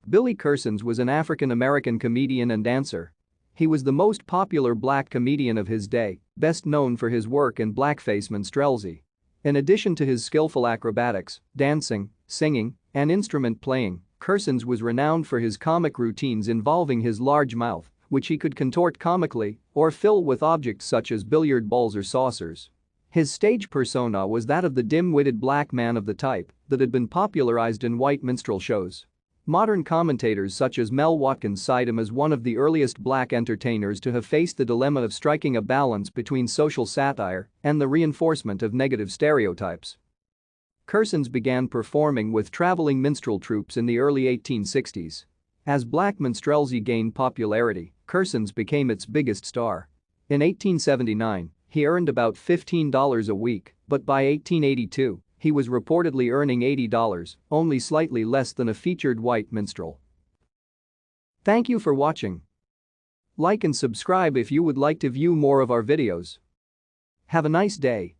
Billy Kersands was an African-American comedian and dancer. He was the most popular black comedian of his day, best known for his work in blackface minstrelsy. In addition to his skillful acrobatics, dancing, singing, and instrument playing, Kersands was renowned for his comic routines involving his large mouth, which he could contort comically or fill with objects such as billiard balls or saucers. His stage persona was that of the dim-witted black man of the type that had been popularized in white minstrel shows. Modern commentators such as Mel Watkins cite him as one of the earliest black entertainers to have faced the dilemma of striking a balance between social satire and the reinforcement of negative stereotypes. Kersands began performing with traveling minstrel troupes in the early 1860s. As black minstrelsy gained popularity, Kersands became its biggest star. In 1879, he earned about $15 a week, but by 1882, he was reportedly earning $80, only slightly less than a featured white minstrel. Thank you for watching. Like and subscribe if you would like to view more of our videos. Have a nice day.